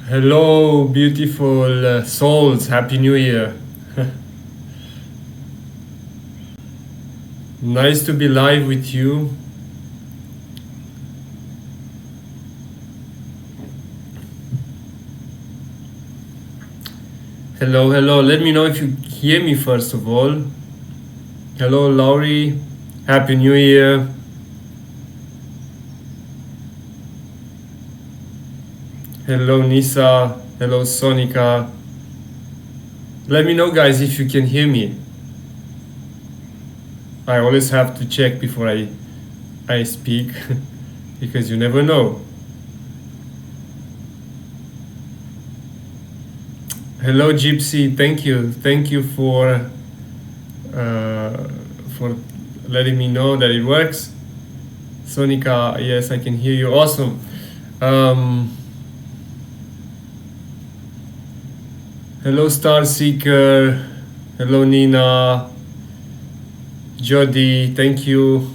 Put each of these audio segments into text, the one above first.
Hello, beautiful souls. Happy New Year. Nice to be live with you. Hello, hello. Let me know if you hear me first of all. Hello, Laurie. Happy New Year. Hello, Nisa. Hello, Sonika. Let me know, guys, if you can hear me. I always have to check before I speak because you never know. Hello, Gypsy. Thank you uh, for letting me know that it works. Sonika, yes, I can hear you. Awesome. Um, hello, Star Seeker. Hello, Nina. Jody, thank you.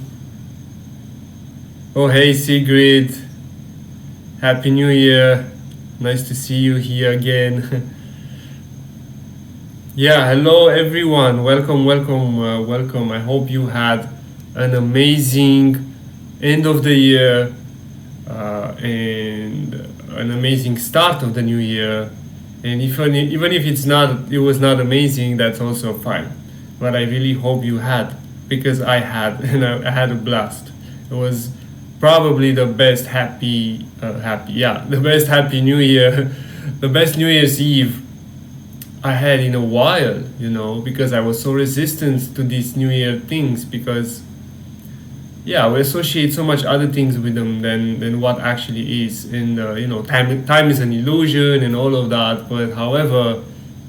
Oh, hey, Sigrid. Happy New Year. Nice to see you here again. Yeah, hello, everyone. Welcome, welcome, welcome. I hope you had an amazing end of the year and an amazing start of the new year. And even if it was not amazing, that's also fine. But I really hope you had, because I had, and I had a blast. It was probably the best the best happy New Year, the best New Year's Eve I had in a while, because I was so resistant to these New Year things because yeah, we associate so much other things with them than what actually is. And time is an illusion and all of that. But however,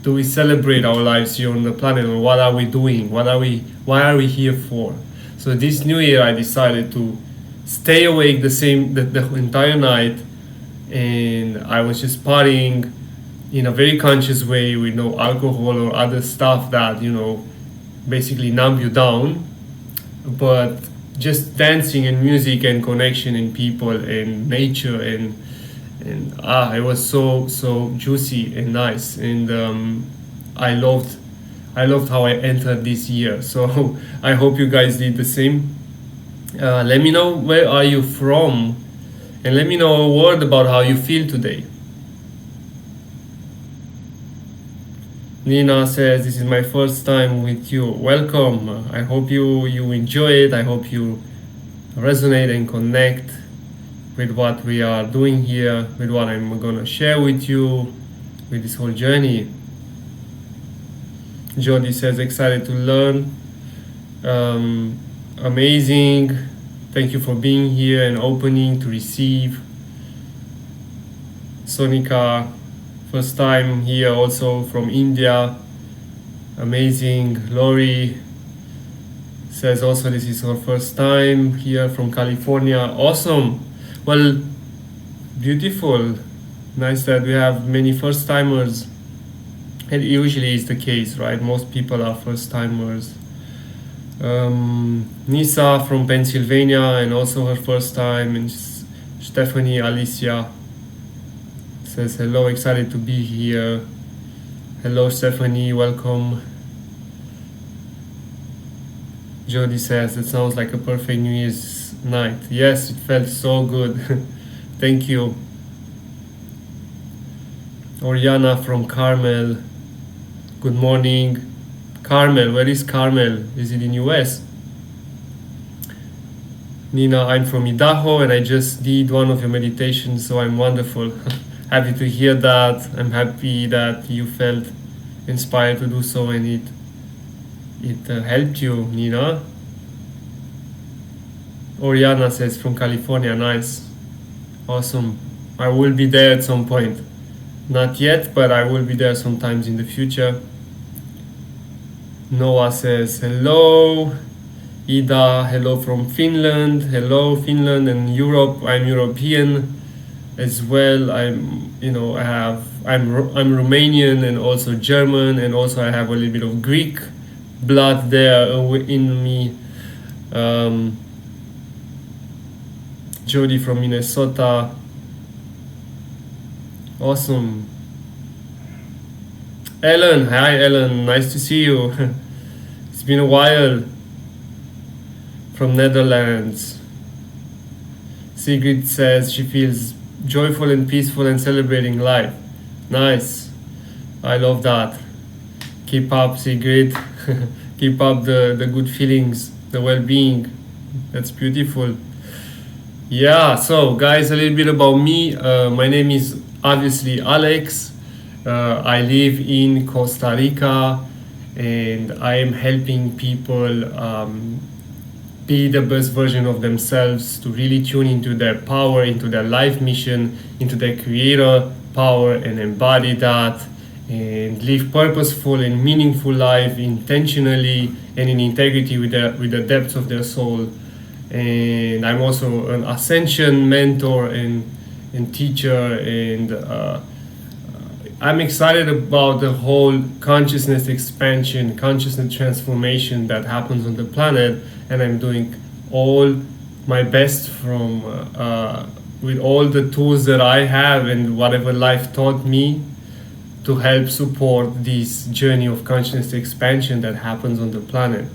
do we celebrate our lives here on the planet, or what are we doing? Why are we here for? So this New Year, I decided to stay awake the entire night, and I was just partying in a very conscious way with no alcohol or other stuff that basically numb you down, but just dancing and music and connection and people and nature and it was so juicy and nice. And I loved how I entered this year. So I hope you guys did the same. Let me know where are you from, and let me know a word about how you feel today. Nina says, "This is my first time with you. Welcome. I hope you enjoy it. I hope you resonate and connect with what we are doing here, with what I'm gonna share with you, with this whole journey." Jody says, "Excited to learn. Amazing. Thank you for being here and opening to receive." Sonika, first time here also from India. Amazing. Lori says also this is her first time here from California. Awesome. Well, beautiful. Nice that we have many first timers. It usually is the case, right? Most people are first timers. Nisa from Pennsylvania, and also her first time. And Stephanie Alicia says hello, excited to be here. Hello, Stephanie, welcome. Jody says it sounds like a perfect New Year's night. Yes, it felt so good. Thank you. Oriana from Carmel, good morning. Carmel, where is Carmel? Is it in US? Nina, I'm from Idaho and I just did one of your meditations, so I'm wonderful. Happy to hear that. I'm happy that you felt inspired to do so, and it helped you, Nina. Oriana says from California, nice. Awesome. I will be there at some point. Not yet, but I will be there sometimes in the future. Noah says hello. Ida, hello from Finland. Hello, Finland and Europe. I'm European as well. I'm Romanian and also German, and also I have a little bit of Greek blood there in me. Jody from Minnesota. Awesome. Ellen, hi Ellen, nice to see you. It's been a while. From Netherlands. Sigrid says she feels joyful and peaceful and celebrating life. Nice. I love that. Keep up, Sigrid. Keep up the good feelings, the well being. That's beautiful. Yeah, so guys, a little bit about me. My name is obviously Alex. I live in Costa Rica and I am helping people be the best version of themselves, to really tune into their power, into their life mission, into their creator power, and embody that and live purposeful and meaningful life intentionally and in integrity with the depths of their soul. And I'm also an ascension mentor and teacher, and I'm excited about the whole consciousness expansion, consciousness transformation that happens on the planet, and I'm doing all my best from with all the tools that I have and whatever life taught me to help support this journey of consciousness expansion that happens on the planet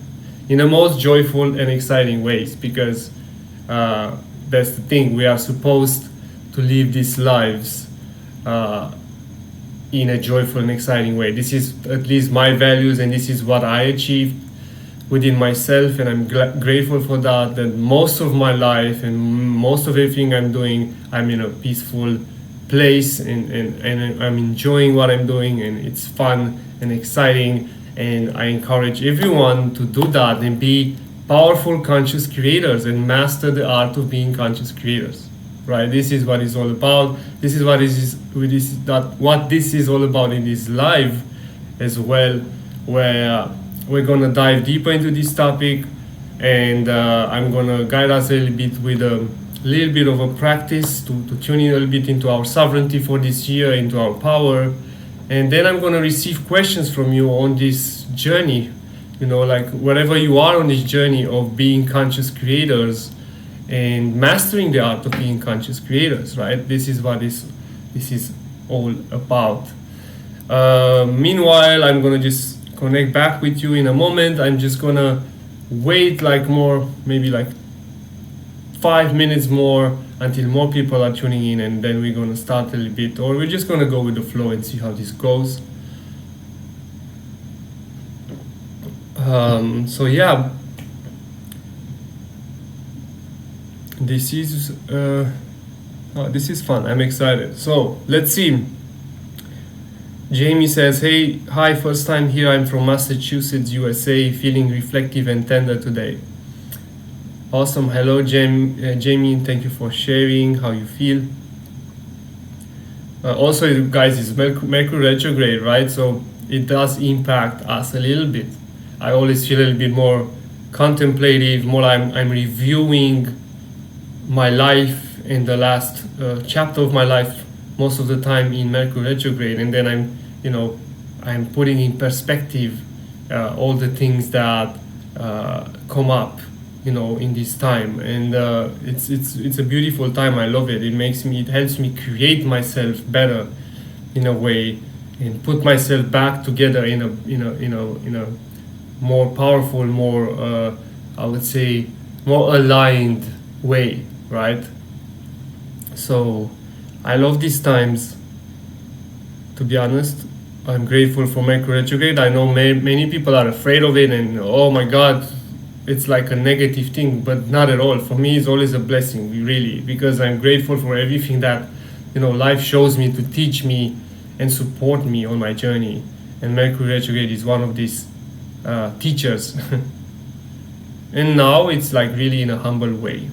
in the most joyful and exciting ways, because that's the thing, we are supposed to live these lives in a joyful and exciting way. This is at least my values, and this is what I achieved within myself, and I'm grateful for that. That most of my life and most of everything I'm doing, I'm in a peaceful place, and I'm enjoying what I'm doing, and it's fun and exciting. And I encourage everyone to do that and be powerful conscious creators and master the art of being conscious creators. Right? This is what it's all about. This is what this is all about in this live as well, where we're gonna dive deeper into this topic, and I'm gonna guide us a little bit with a little bit of a practice to tune in a little bit into our sovereignty for this year, into our power. And then I'm gonna receive questions from you on this journey, like wherever you are on this journey of being conscious creators and mastering the art of being conscious creators, right? This is what this is all about. Meanwhile, I'm gonna just connect back with you in a moment. I'm just gonna wait maybe 5 minutes more until more people are tuning in, and then we're gonna start a little bit, or we're just gonna go with the flow and see how this goes. So yeah, this is fun. I'm excited. So let's see. Jamie says, "Hey, hi, first time here. I'm from Massachusetts, USA. Feeling reflective and tender today." Awesome. Hello, Jamie. Thank you for sharing how you feel. Also, guys, it's Mercury retrograde, right? So it does impact us a little bit. I always feel a little bit more contemplative, more I'm reviewing my life in the last chapter of my life most of the time in Mercury retrograde, and then I'm putting in perspective all the things that come up in this time, and it's a beautiful time. I love it. It helps me create myself better in a way, and put myself back together in a more powerful, more I would say more aligned way, right? So I love these times, to be honest. I'm grateful for Mercury retrograde. I know many people are afraid of it, and oh my god, it's like a negative thing, but not at all. For me, it's always a blessing, really, because I'm grateful for everything that life shows me to teach me and support me on my journey. And Mercury retrograde is one of these teachers. And now it's like really in a humble way.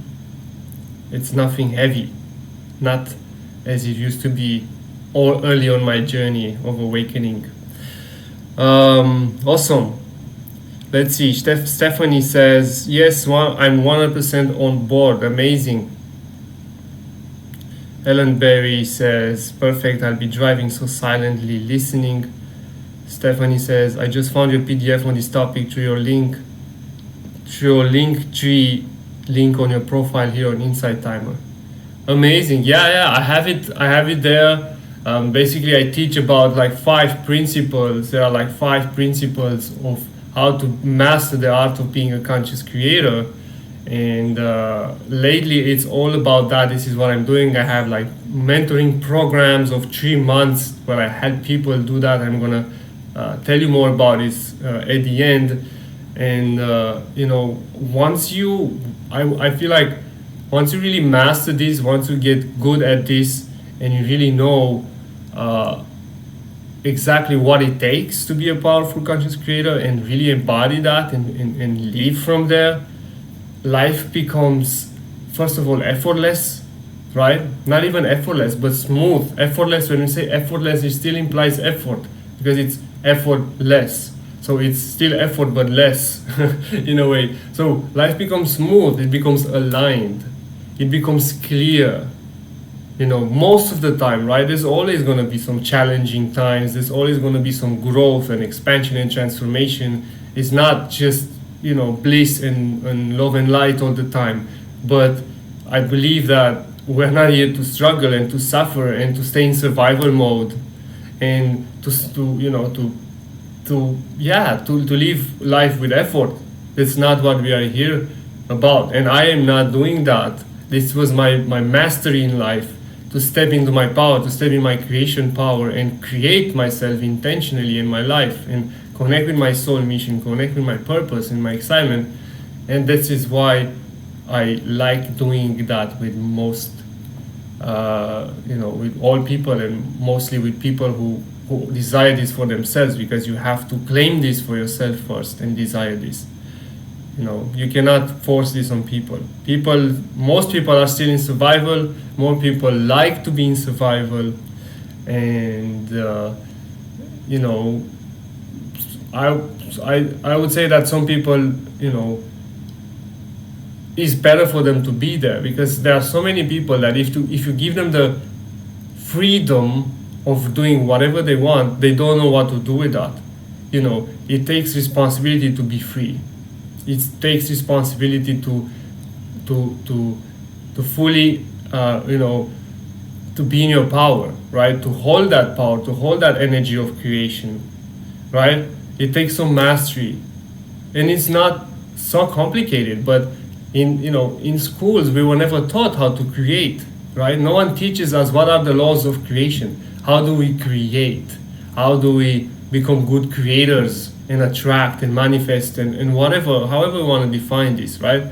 It's nothing heavy, not as it used to be all early on my journey of awakening. Awesome. Let's see. Stephanie says, yes, I'm 100% on board. Amazing. Ellen Berry says, perfect. I'll be driving so silently listening. Stephanie says, I just found your PDF on this topic through your link tree link on your profile here on Insight Timer. Amazing. Yeah, I have it there. Basically, I teach about like 5 principles. There are like 5 principles of how to master the art of being a conscious creator. And lately, it's all about that. This is what I'm doing. I have like mentoring programs of 3 months where I help people do that. I'm gonna tell you more about this at the end. And I feel like once you really master this, once you get good at this, and you really know uh, exactly what it takes to be a powerful conscious creator and really embody that and live from there, life becomes, first of all, effortless, right? Not even effortless, but smooth. Effortless, when we say effortless, it still implies effort because it's effortless. So it's still effort, but less in a way. So life becomes smooth, it becomes aligned, it becomes clear. Most of the time, right? There's always going to be some challenging times, there's always going to be some growth and expansion and transformation. It's not just bliss and love and light all the time. But I believe that we're not here to struggle and to suffer and to stay in survival mode and to live life with effort. That's not what we are here about, and I am not doing that. This was my mastery in life, to step into my power, to step in my creation power and create myself intentionally in my life and connect with my soul mission, connect with my purpose and my excitement. And this is why I like doing that with most, with all people, and mostly with people who desire this for themselves, because you have to claim this for yourself first and desire this. You cannot force this on people. Most people are still in survival. More people like to be in survival. And, I would say that some people, it's better for them to be there, because there are so many people that if you give them the freedom of doing whatever they want, they don't know what to do with that. It takes responsibility to be free. It takes responsibility to fully, to be in your power, right? To hold that power, to hold that energy of creation, right? It takes some mastery, and it's not so complicated. But in schools, we were never taught how to create, right? No one teaches us what are the laws of creation. How do we create? How do we become good creators and attract and manifest and however we want to define this, right?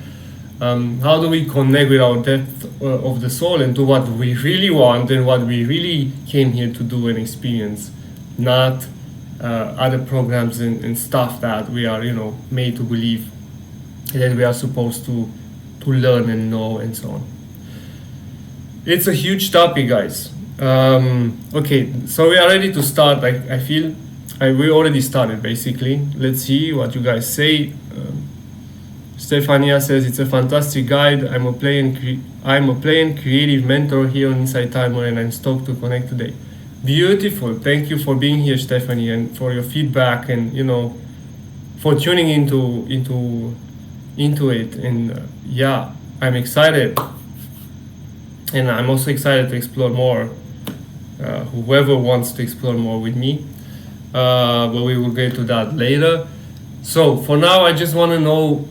How do we connect with our depth of the soul and do what we really want and what we really came here to do and experience, not other programs and stuff that we are, made to believe that we are supposed to learn and know and so on. It's a huge topic, guys. Okay, so we are ready to start. I feel we already started basically. Let's see what you guys say. Stefania says it's a fantastic guide. I'm a play and creative mentor here on Inside Timer, and I'm stoked to connect today. Beautiful. Thank you for being here, Stephanie, and for your feedback, and for tuning into it. And yeah, I'm excited, and I'm also excited to explore more. Whoever wants to explore more with me, but we will get to that later. So for now, I just want to know,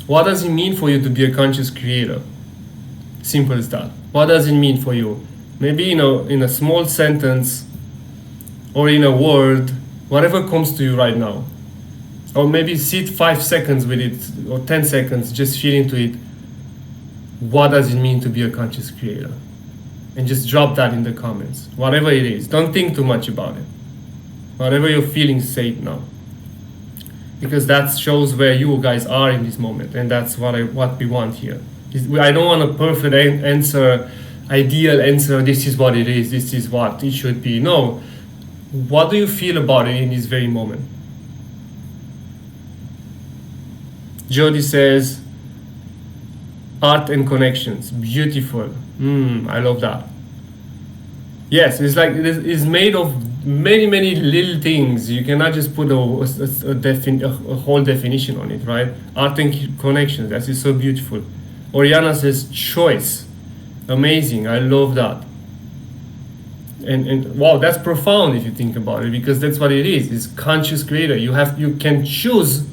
what does it mean for you to be a conscious creator? Simple as that. What does it mean for you? Maybe in a small sentence, or in a word, whatever comes to you right now. Or maybe sit 5 seconds with it, or 10 seconds, just feel into it. What does it mean to be a conscious creator? And just drop that in the comments, whatever it is. Don't think too much about it. Whatever you're feeling, say it now, because that shows where you guys are in this moment, and that's what we want here. I don't want a perfect answer, ideal answer. This is what it is. This is what it should be. No. What do you feel about it in this very moment? Jody says, art and connections. Beautiful. I love that. Yes, it's like it's made of many little things. You cannot just put a whole definition on it, right? Art and connections. That is so beautiful. Oriana says choice. Amazing. I love that. And wow, that's profound if you think about it, because that's what it is. It's conscious creator. You can choose,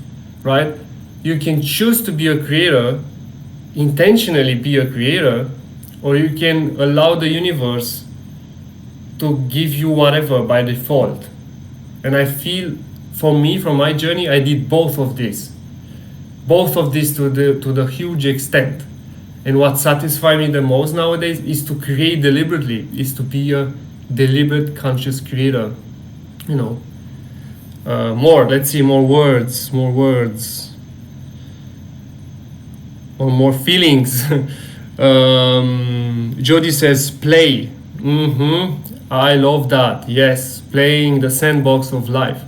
right? You can choose to be a creator, intentionally be a creator, or you can allow the universe to give you whatever by default. And I feel, for me, from my journey, I did both of this to the huge extent. And what satisfies me the most nowadays is to create deliberately, is to be a deliberate conscious creator. Let's see, more words, or more feelings. Jody says play. I love that. Yes, playing the sandbox of life.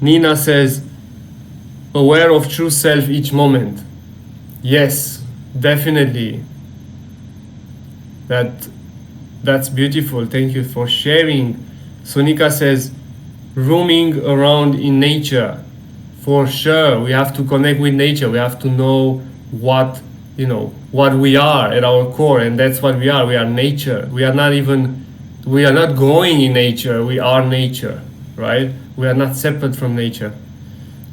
Nina says aware of true self each moment. Yes, definitely. That's beautiful. Thank you for sharing. Sonika says roaming around in nature. For sure, we have to connect with nature. We have to know what we are at our core, and that's what we are. We are nature. We are not going in nature. We are nature, right? We are not separate from nature.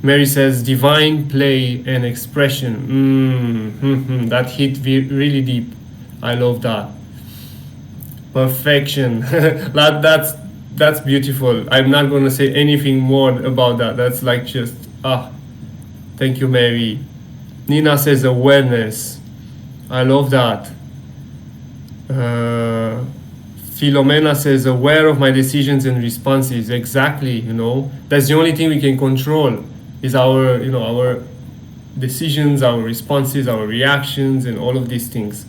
Mary says divine play and expression. That hit really deep. I love that. Perfection. That's beautiful. I'm not going to say anything more about that. That's like just thank you, Mary. Nina says awareness. I love that. Philomena says aware of my decisions and responses. Exactly. That's the only thing we can control is our decisions, our responses, our reactions, and all of these things.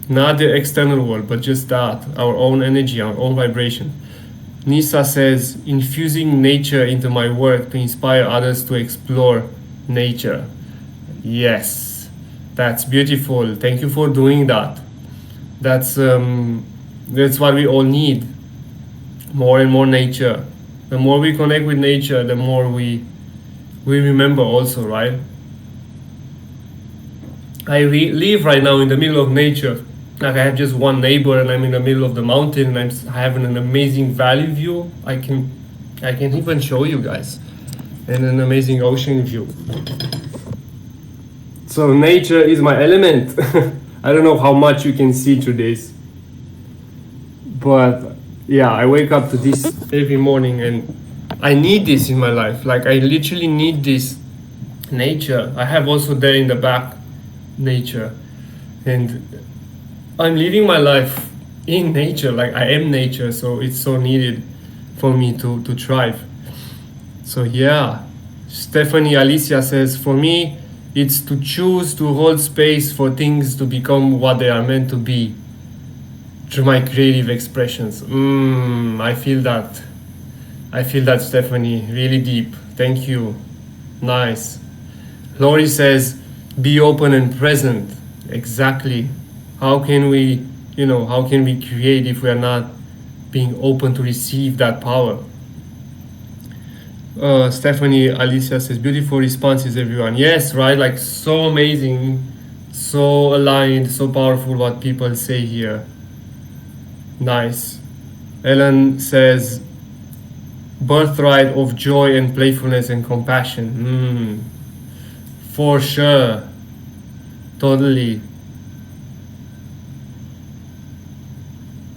Not the external world, but just that, our own energy, our own vibration. Nisa says infusing nature into my work to inspire others to explore nature. Yes, that's beautiful. Thank you for doing that. That's what we all need. More and more nature. The more we connect with nature, the more we remember also, right? I live right now in the middle of nature. Like I have just one neighbor, and I'm in the middle of the mountain, and I have an amazing valley view. I can even show you guys, and an amazing ocean view. So nature is my element. I don't know how much you can see through this, but yeah, I wake up to this every morning, and I need this in my life. Like I literally need this nature. I have also there in the back nature, and I'm living my life in nature. Like I am nature, so it's so needed for me to thrive. So yeah, Stephanie Alicia says, for me, it's to choose to hold space for things to become what they are meant to be through my creative expressions. I feel that, Stephanie, really deep. Thank you. Nice. Lori says, be open and present. Exactly. How can we create if we are not being open to receive that power? Stephanie Alicia says, beautiful responses, everyone. Yes, right? Like so amazing, so aligned, so powerful what people say here. Nice. Ellen says, birthright of joy and playfulness and compassion. For sure. Totally.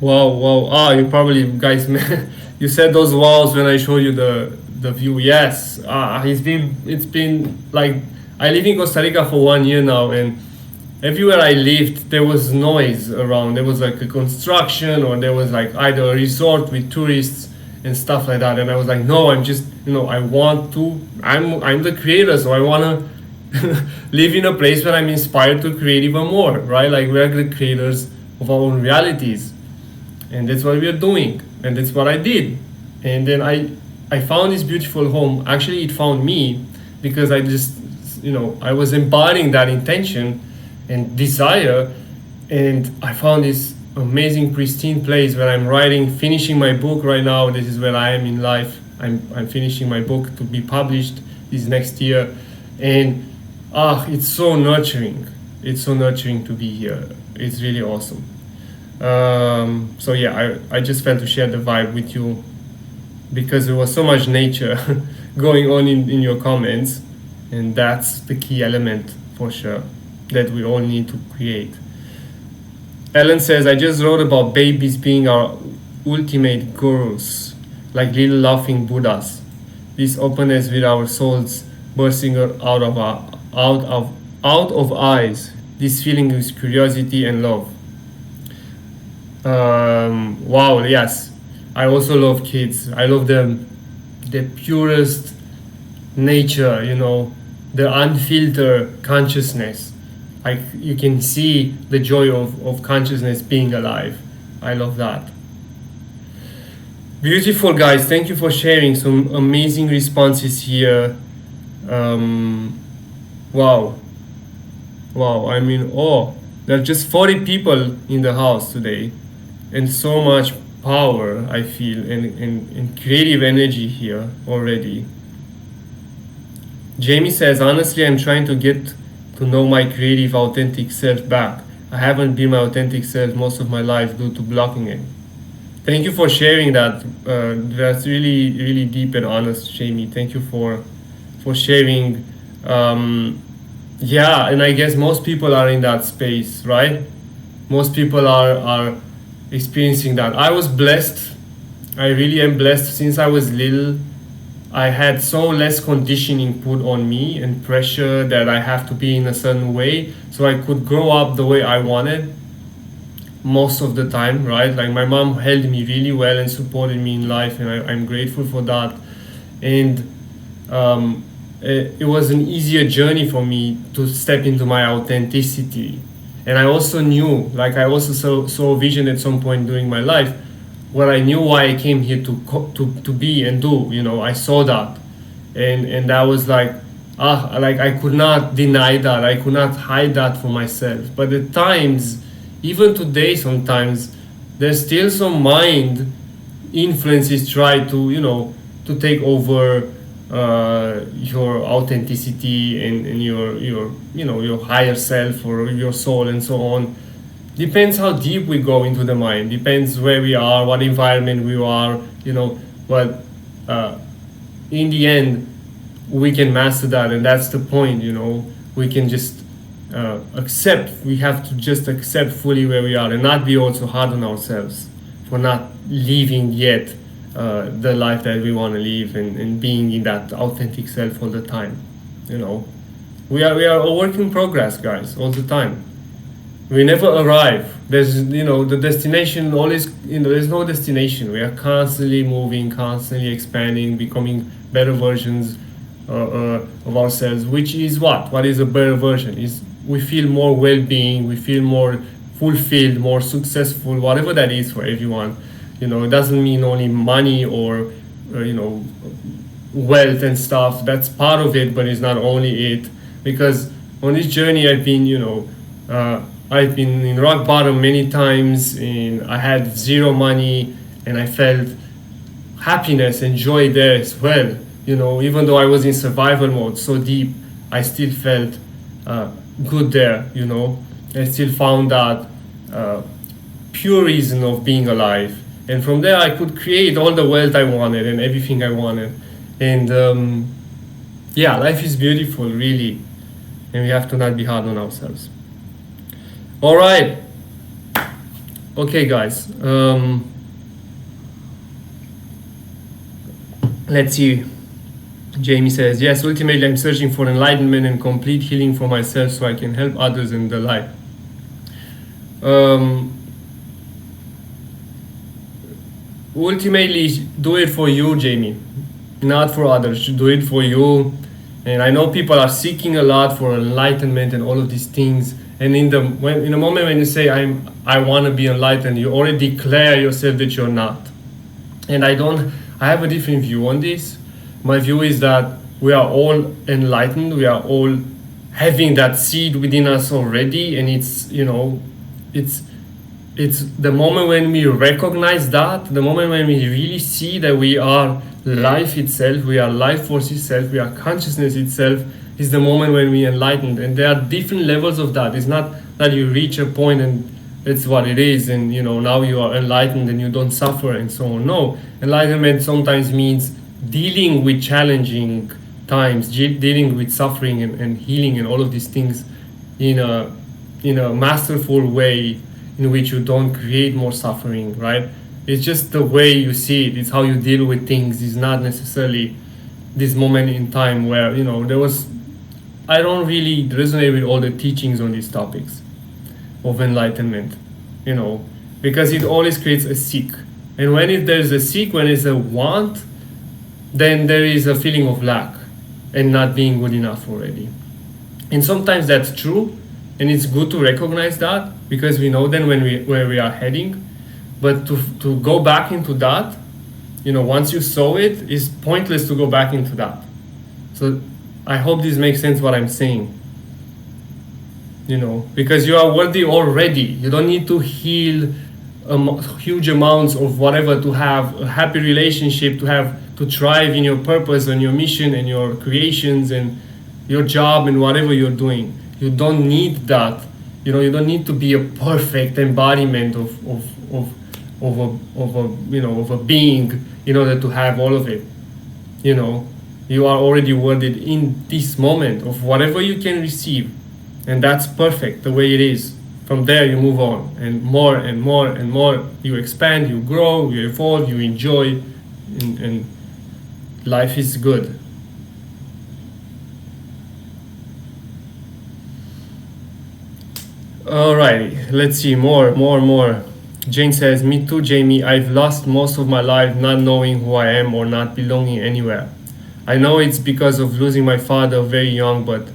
Wow. You probably, guys, you said those wows when I showed you the view. Yes. It's been like, I live in Costa Rica for 1 year now, and everywhere I lived, there was noise around. There was like a construction, or there was like either a resort with tourists and stuff like that. And I was like, no, I'm just, I'm the creator, so I want to live in a place where I'm inspired to create even more, right? Like we're the creators of our own realities. And that's what we are doing. And that's what I did. And then I found this beautiful home. Actually, it found me because I just, I was embodying that intention and desire. And I found this amazing, pristine place where I'm finishing my book right now. This is where I am in life. I'm finishing my book to be published this next year. And it's so nurturing. It's so nurturing to be here. It's really awesome. So yeah, I just felt to share the vibe with you because there was so much nature going on in your comments, and that's the key element for sure that we all need to create. Ellen says, I just wrote about babies being our ultimate gurus, like little laughing Buddhas. This openness with our souls bursting out of eyes. This feeling is curiosity and love. Wow, yes. I also love kids. I love them, the purest nature, the unfiltered consciousness. You can see the joy of consciousness being alive. I love that. Beautiful, guys. Thank you for sharing some amazing responses here. Wow. Wow. I'm in awe. There are just 40 people in the house today, and so much power I feel, and creative energy here already. Jamie says, honestly, I'm trying to get to know my creative, authentic self back. I haven't been my authentic self most of my life due to blocking it. Thank you for sharing that. That's really, really deep and honest, Jamie. Thank you for sharing. Yeah, and I guess most people are in that space, right? Most people are experiencing that. I was blessed. I really am blessed. Since I was little, I had so less conditioning put on me and pressure that I have to be in a certain way, so I could grow up the way I wanted most of the time, right? Like my mom held me really well and supported me in life, and I'm grateful for that. And it was an easier journey for me to step into my authenticity. And I also knew, like I also saw a vision at some point during my life where I knew why I came here to be and do. I saw that, and that was like I could not deny that. I could not hide that from myself. But at times, even today, sometimes there's still some mind influences try to take over your authenticity and your higher self or your soul and so on. Depends how deep we go into the mind, depends where we are, what environment we are, but in the end we can master that, and that's the point. We can just accept. We have to just accept fully where we are and not be also hard on ourselves for not living yet the life that we want to live, and being in that authentic self all the time. We are a work in progress, guys, all the time. We never arrive. There's the destination always, there's no destination. We are constantly moving, constantly expanding, becoming better versions of ourselves. Which is what is a better version? Is we feel more well-being, we feel more fulfilled, more successful, whatever that is for everyone. It doesn't mean only money or wealth and stuff. That's part of it, but it's not only it. Because on this journey, I've been in rock bottom many times, and I had zero money, and I felt happiness and joy there as well. Even though I was in survival mode so deep, I still felt good there. I still found that pure reason of being alive, and from there I could create all the wealth I wanted and everything I wanted. And yeah, life is beautiful, really, and we have to not be hard on ourselves. All right. Okay, guys. Let's see. Jamie says, yes, ultimately I'm searching for enlightenment and complete healing for myself so I can help others in the light. Ultimately, do it for you, Jamie, not for others. Do it for you. And I know people are seeking a lot for enlightenment and all of these things. And in the moment when you say I want to be enlightened, you already declare yourself that you're not. And I have a different view on this. My view is that we are all enlightened. We are all having that seed within us already, and it's the moment when we recognize that, the moment when we really see that we are life itself, we are life force itself, we are consciousness itself, is the moment when we enlightened. And there are different levels of that. It's not that you reach a point and it's what it is, and now you are enlightened and you don't suffer and so on. No, enlightenment sometimes means dealing with challenging times, dealing with suffering and healing and all of these things in a masterful way in which you don't create more suffering, right? It's just the way you see it. It's how you deal with things. It's not necessarily this moment in time where I don't really resonate with all the teachings on these topics of enlightenment, because it always creates a seek. And when there's a seek, when it's a want, then there is a feeling of lack and not being good enough already. And sometimes that's true, and it's good to recognize that because we know then where we are heading. But to go back into that, once you saw it, it's pointless to go back into that. So I hope this makes sense what I'm saying. Because you are worthy already. You don't need to heal huge amounts of whatever to have a happy relationship, to thrive in your purpose and your mission and your creations and your job and whatever you're doing. You don't need that. You don't need to be a perfect embodiment of a being in order to have all of it. You are already worthy in this moment of whatever you can receive. And that's perfect the way it is. From there you move on, and more and more and more you expand, you grow, you evolve, you enjoy, and life is good. Alrighty, let's see more. Jane says, me too, Jamie. I've lost most of my life not knowing who I am or not belonging anywhere. I know it's because of losing my father very young, but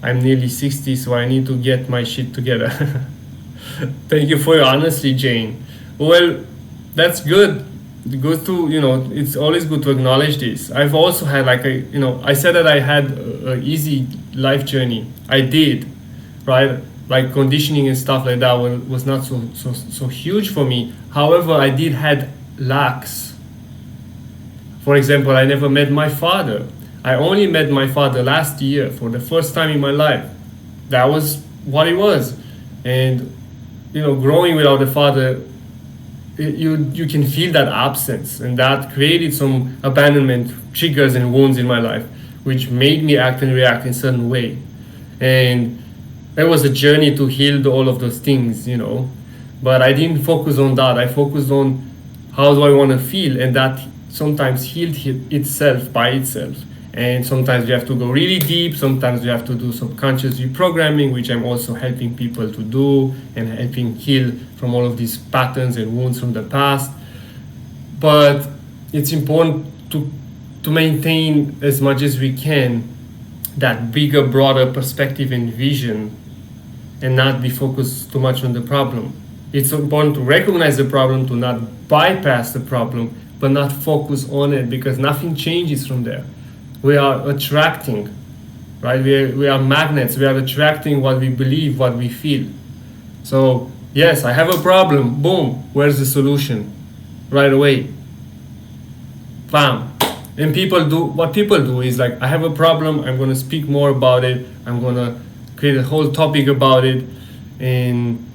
I'm nearly 60, so I need to get my shit together. Thank you for your honesty, Jane. Well, that's good. Good to, it's always good to acknowledge this. I've also had I said that I had an easy life journey. I did, right? Like conditioning and stuff like that was not so huge for me. However, I did had lacks. For example, I never met my father. I only met my father last year for the first time in my life. That was what it was. And, growing without a father, you can feel that absence. And that created some abandonment triggers and wounds in my life, which made me act and react in a certain way. And it was a journey to heal all of those things, But I didn't focus on that. I focused on how do I want to feel. And that sometimes healed itself by itself. And sometimes you have to go really deep. Sometimes you have to do subconscious reprogramming, which I'm also helping people to do and helping heal from all of these patterns and wounds from the past. But it's important to maintain as much as we can that bigger, broader perspective and vision and not be focused too much on the problem. It's important to recognize the problem, to not bypass the problem, but not focus on it because nothing changes from there. We are attracting, right? We are magnets. We are attracting what we believe, what we feel. So, yes, I have a problem. Boom. Where's the solution? Right away. Bam. And what people do is I have a problem. I'm going to speak more about it. I'm going to create a whole topic about it. And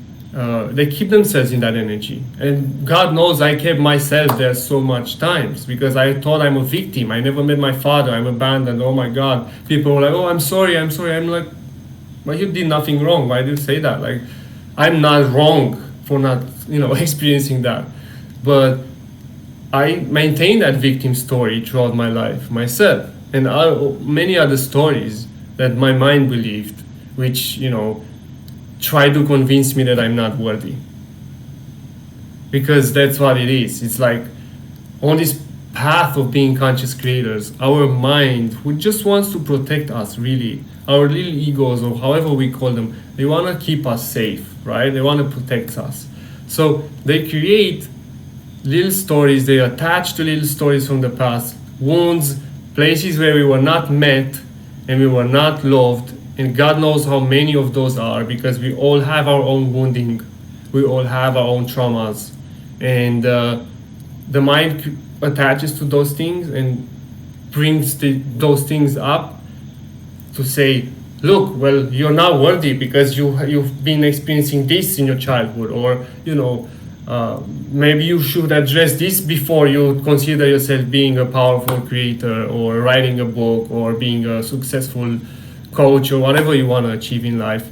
they keep themselves in that energy. And God knows I kept myself there so much times because I thought I'm a victim. I never met my father. I'm abandoned. Oh my God. People were like, oh, I'm sorry. I'm like, well, you did nothing wrong. Why did you say that? I'm not wrong for not, experiencing that. But I maintained that victim story throughout my life myself. And many other stories that my mind believed, which, try to convince me that I'm not worthy. Because that's what it is. It's on this path of being conscious creators, our mind, who just wants to protect us, really, our little egos, or however we call them, they want to keep us safe, right? They want to protect us. So they create little stories, they attach to little stories from the past, wounds, places where we were not met and we were not loved. And God knows how many of those are because we all have our own wounding. We all have our own traumas. And the mind attaches to those things and brings those things up to say, look, well, you're not worthy because you've been experiencing this in your childhood, or maybe you should address this before you consider yourself being a powerful creator, or writing a book, or being a successful coach, or whatever you want to achieve in life.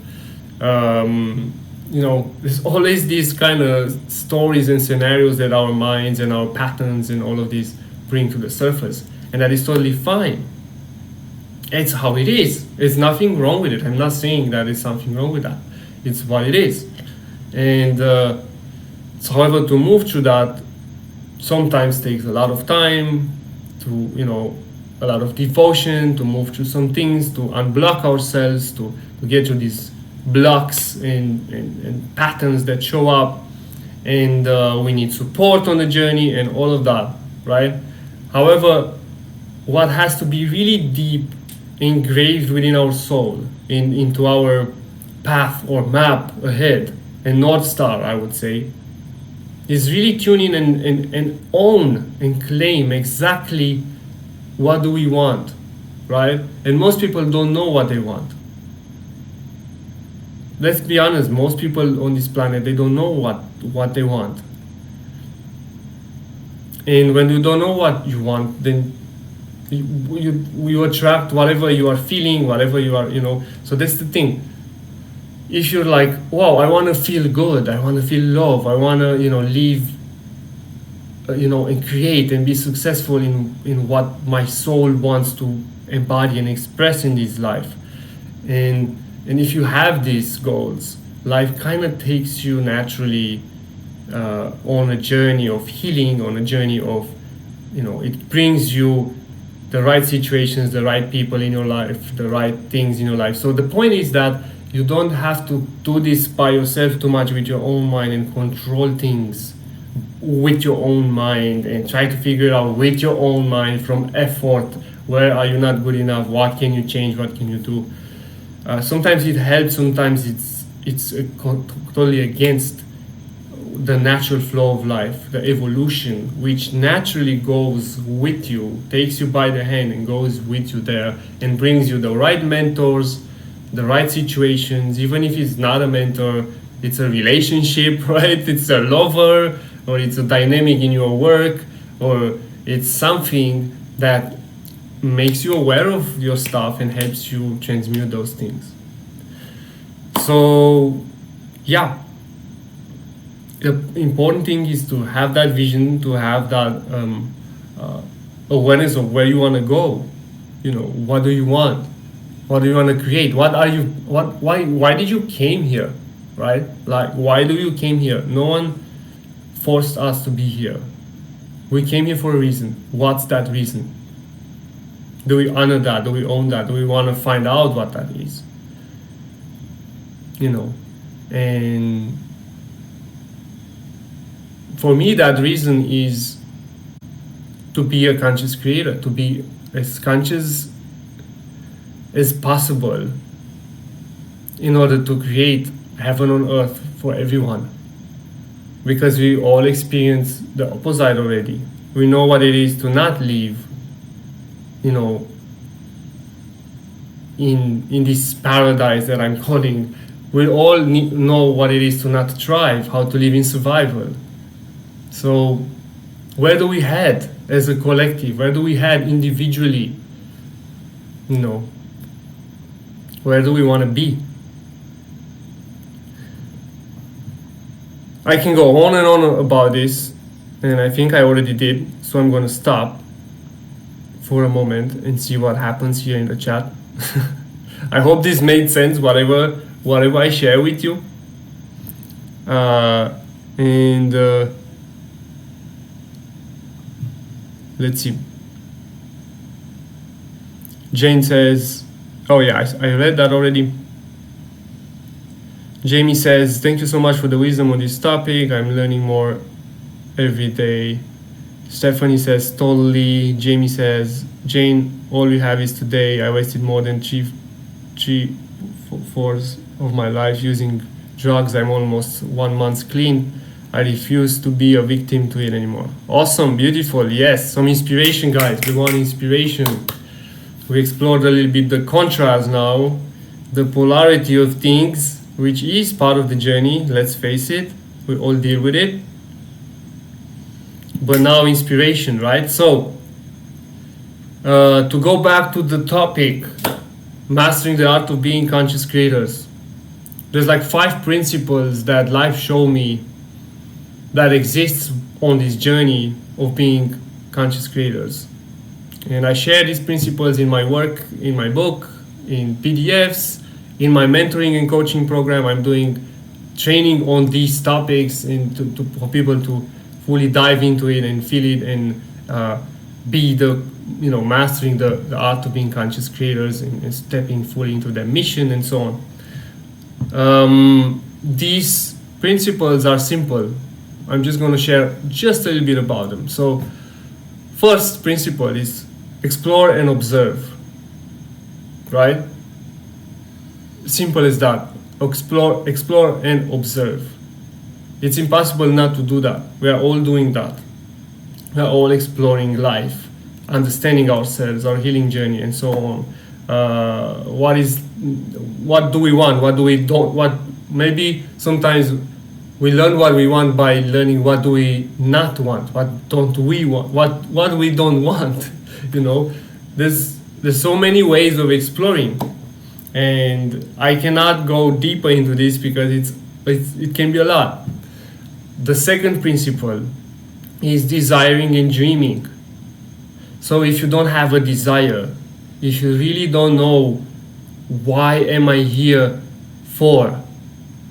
There's always these kind of stories and scenarios that our minds and our patterns and all of these bring to the surface, and that is totally fine. It's how it is. There's nothing wrong with it. I'm not saying that there's something wrong with that. It's what it is. And however, to move through that sometimes takes a lot of time, a lot of devotion, to move through some things, to unblock ourselves, to get through these blocks and patterns that show up. And we need support on the journey and all of that, right? However, what has to be really deep engraved within our soul, into our path or map ahead, and North Star, I would say, is really tune in and own and claim exactly what do we want, right? And most people don't know what they want. Let's be honest, most people on this planet, they don't know what they want. And when you don't know what you want, then you attract whatever you are feeling, whatever you are, so that's the thing. If you're like, wow, I want to feel good, I want to feel love, I want to live, and create and be successful in what my soul wants to embody and express in this life, and if you have these goals, life kind of takes you naturally on a journey of healing, on a journey of, it brings you the right situations, the right people in your life, the right things in your life. So the point is that you don't have to do this by yourself too much with your own mind and control things with your own mind and try to figure it out with your own mind from effort. Where are you not good enough? What can you change? What can you do? Sometimes it helps, sometimes it's totally against the natural flow of life, the evolution, which naturally goes with you, takes you by the hand and goes with you there and brings you the right mentors, the right situations. Even if it's not a mentor, it's a relationship, right? It's a lover, or it's a dynamic in your work, or it's something that makes you aware of your stuff and helps you transmute those things. So yeah, the important thing is to have that vision, to have that awareness of where you want to go. What do you want? What do you want to create? Why did you came here, right? Like, why do you came here? No one forced us to be here. We came here for a reason. What's that reason? Do we honor that? Do we own that? Do we want to find out what that is? And for me, that reason is to be a conscious creator, to be as conscious as possible in order to create heaven on earth for everyone. Because we all experience the opposite already. We know what it is to not live, in this paradise that I'm calling. We all know what it is to not thrive, how to live in survival. So where do we head as a collective? Where do we head individually? Where do we want to be? I can go on and on about this, and I think I already did, so I'm going to stop for a moment and see what happens here in the chat. I hope this made sense, whatever I share with you. Let's see. Jane says, oh yeah, I read that already. Jamie says, thank you so much for the wisdom on this topic. I'm learning more every day. Stephanie says, totally. Jamie says, Jane, all we have is today. I wasted more than three-fourths of my life using drugs. I'm almost 1 month clean. I refuse to be a victim to it anymore. Awesome, beautiful. Yes, some inspiration, guys. We want inspiration. We explored a little bit the contrast now, the polarity of things, which is part of the journey, let's face it, we all deal with it. But now inspiration, right? So, to go back to the topic, mastering the art of being conscious creators, there's like 5 principles that life showed me that exists on this journey of being conscious creators. And I share these principles in my work, in my book, in PDFs, in my mentoring and coaching program. I'm doing training on these topics and for people to fully dive into it and feel it and be the, mastering the art of being conscious creators and stepping fully into their mission and so on. These principles are simple. I'm just going to share just a little bit about them. So, first principle is explore and observe, right? Simple as that. Explore and observe. It's impossible not to do that. We are all doing that. We are all exploring life, understanding ourselves, our healing journey, and so on. What do we want? What do we don't? What maybe sometimes we learn what we want by learning what do we not want. What don't we want? What we don't want. There's so many ways of exploring, and I cannot go deeper into this because it can be a lot. The second principle is desiring and dreaming. So if you don't have a desire, if you really don't know why am I here for,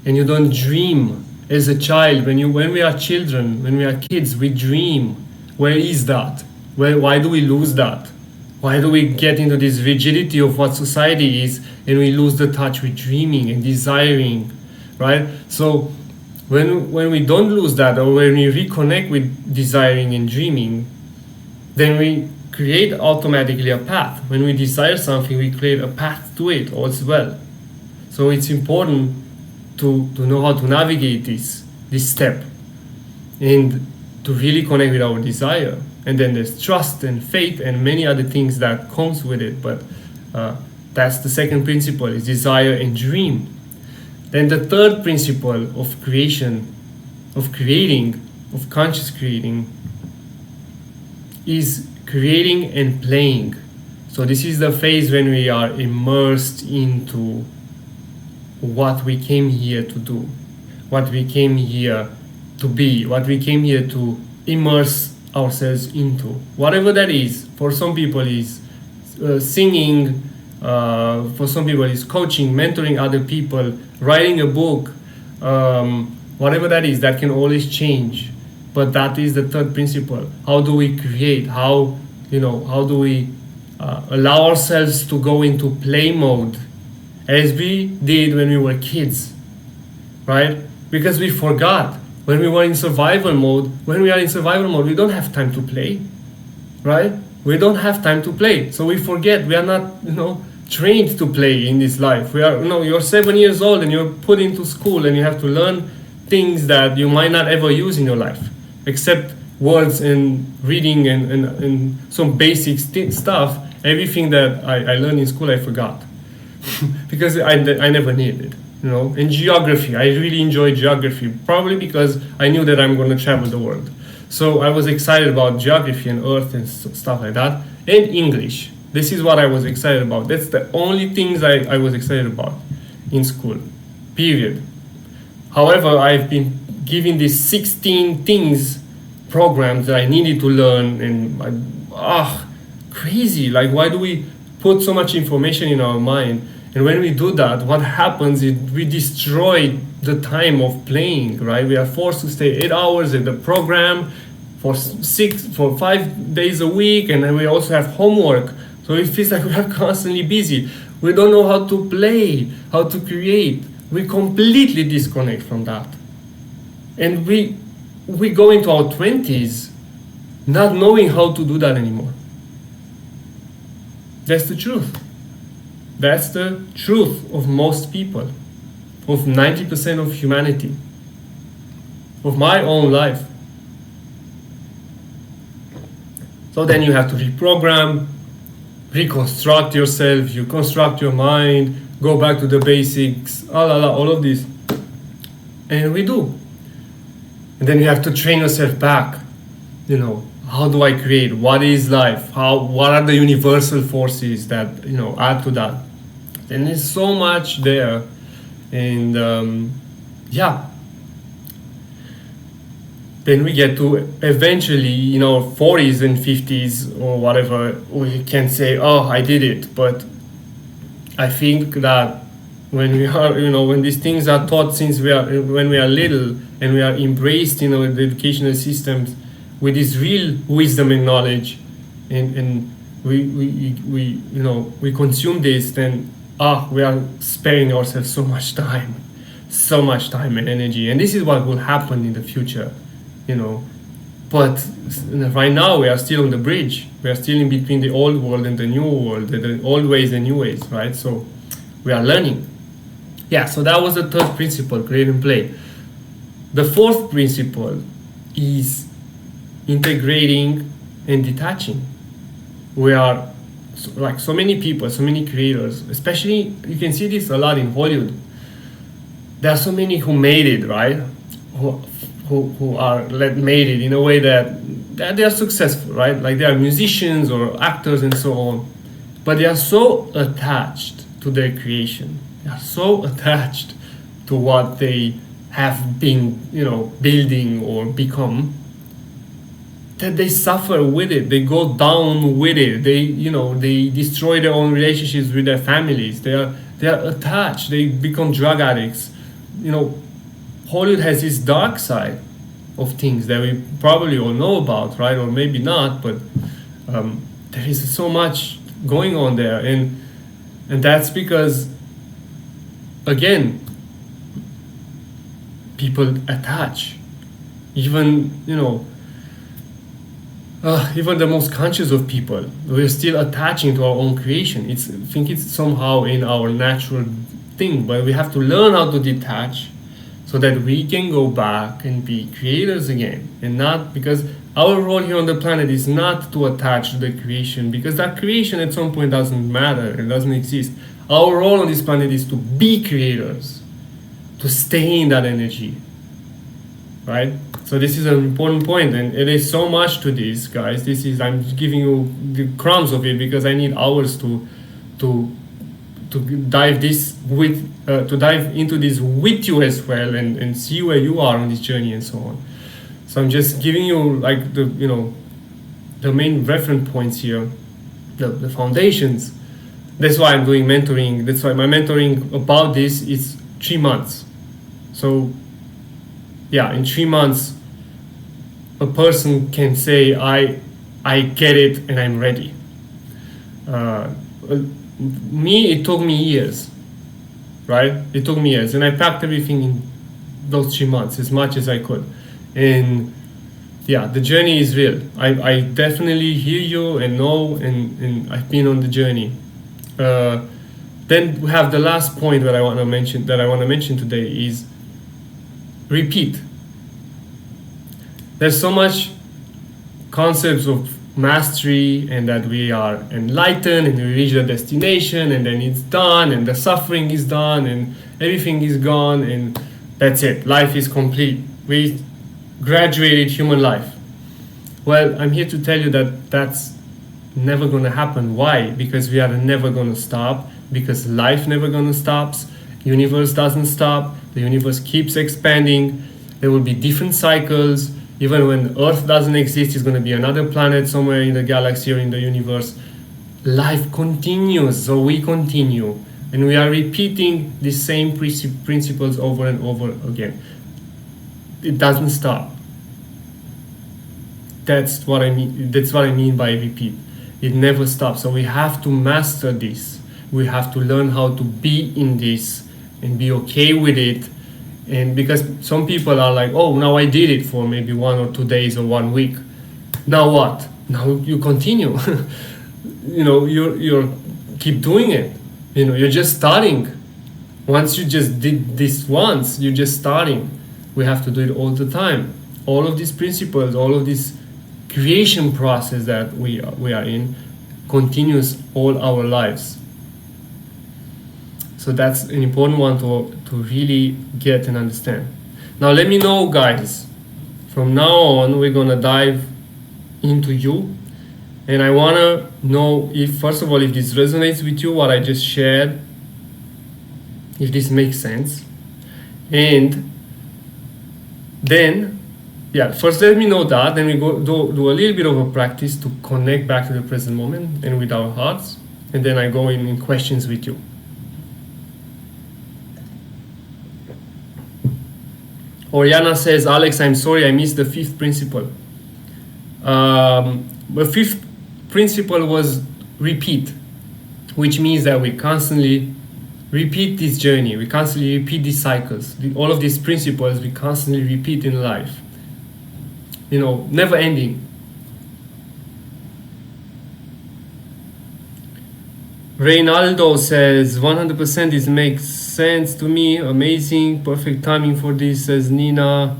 and you don't dream as a child, when we are children, when we are kids, we dream. Where is that? Why do we lose that? Why do we get into this rigidity of what society is and we lose the touch with dreaming and desiring, right? So when we don't lose that, or when we reconnect with desiring and dreaming, then we create automatically a path. When we desire something, we create a path to it as well. So it's important to know how to navigate this step and to really connect with our desire. And then there's trust and faith and many other things that comes with it. But that's the second principle, is desire and dream. Then the third principle of creation, of conscious creating, is creating and playing. So this is the phase when we are immersed into what we came here to do, what we came here to be, what we came here to immerse ourselves into. Whatever that is. For some people is singing, for some people is coaching, mentoring other people, writing a book, whatever that is, that can always change. But that is the third principle. How do we create? How do we allow ourselves to go into play mode as we did when we were kids, right? Because we forgot when we were in survival mode. When we are in survival mode, we don't have time to play, right? We don't have time to play. So we forget. We are not, trained to play in this life. We are, you're 7 years old and you're put into school and you have to learn things that you might not ever use in your life, except words and reading and some basic stuff. Everything that I learned in school, I forgot because I never needed it. And geography, I really enjoyed geography, probably because I knew that I'm going to travel the world. So I was excited about geography and earth and stuff like that. And English. This is what I was excited about. That's the only things I was excited about in school, period. However, I've been given these 16 things, programs that I needed to learn, and crazy. Like, why do we put so much information in our mind? And when we do that, what happens is we destroy the time of playing, right? We are forced to stay 8 hours at the program for 5 days a week, and then we also have homework. So it feels like we are constantly busy. We don't know how to play, how to create. We completely disconnect from that. And we go into our 20s not knowing how to do that anymore. That's the truth. That's the truth of most people, of 90% of humanity, of my own life. So then you have to reprogram, reconstruct yourself, you construct your mind, go back to the basics, all of this. And we do. And then you have to train yourself back. How do I create? What is life? What are the universal forces that, add to that? And there's so much there. And then we get to eventually, 40s and 50s or whatever, we can say, oh, I did it. But I think that when we are, when these things are taught when we are little, and we are embraced in the educational systems with this real wisdom and knowledge, and we consume this, then we are sparing ourselves so much time and energy. And this is what will happen in the future. But right now we are still on the bridge. We are still in between the old world and the new world, the old ways and new ways, right? So we are learning. So that was the third principle, create and play. The fourth principle is integrating and detaching. We are so many people, so many creators, especially you can see this a lot in Hollywood. There are so many who made it, right? Who are made it in a way that they are successful, right? Like they are musicians or actors and so on, but they are so attached to their creation. They are so attached to what they have been, building or become, that they suffer with it. They go down with it. They destroy their own relationships with their families. They are attached. They become drug addicts. Hollywood has this dark side of things that we probably all know about, right? Or maybe not, but there is so much going on there, and that's because, again, people attach. Even even the most conscious of people, we're still attaching to our own creation. I think it's somehow in our natural thing, but we have to learn how to detach, so that we can go back and be creators again, and not, because our role here on the planet is not to attach to the creation, because that creation at some point doesn't matter and doesn't exist. Our role on this planet is to be creators, to stay in that energy, right? So this is an important point, and it is so much to this, guys. I'm giving you the crumbs of it because I need hours to dive into this with you as well, and see where you are on this journey and so on. So I'm just giving you like the main reference points here, the foundations. That's why I'm doing mentoring. That's why my mentoring about this is 3 months. So in 3 months, a person can say, I get it and I'm ready. Me, it took me years, right? It took me years, and I packed everything in those 3 months as much as I could. And the journey is real. I definitely hear you and know, and I've been on the journey. Then we have the last point that I want to mention today is repeat. There's so much concepts of mastery, and that we are enlightened and we reach the destination and then it's done and the suffering is done and everything is gone and that's it, life is complete, we graduated human life. Well, I'm here to tell you that that's never going to happen. Why? Because we are never going to stop, because life never going to stop, universe doesn't stop, the universe keeps expanding, there will be different cycles. Even when Earth doesn't exist, it's going to be another planet somewhere in the galaxy or in the universe. Life continues, so we continue. And we are repeating the same principles over and over again. It doesn't stop. That's what I mean by repeat. It never stops. So we have to master this. We have to learn how to be in this and be okay with it. And because some people are like, oh, now I did it for maybe 1 or 2 days or 1 week. Now what? Now you continue. you're keep doing it. You're just starting. Once you just did this once, you're just starting. We have to do it all the time. All of these principles, all of this creation process that we are in continues all our lives. So that's an important one to really get and understand. Now let me know, guys. From now on, we're gonna dive into you, and I wanna know if, first of all, if this resonates with you, what I just shared, if this makes sense, and then, yeah, first let me know that, then we go do a little bit of a practice to connect back to the present moment and with our hearts, and then I go in questions with you. Oriana says, Alex, I'm sorry I missed the fifth principle. The fifth principle was repeat, which means that we constantly repeat this journey, we constantly repeat these cycles, all of these principles we constantly repeat in life. You know, never ending. Reynaldo says, 100% this makes sense to me. Amazing, perfect timing for this, says Nina.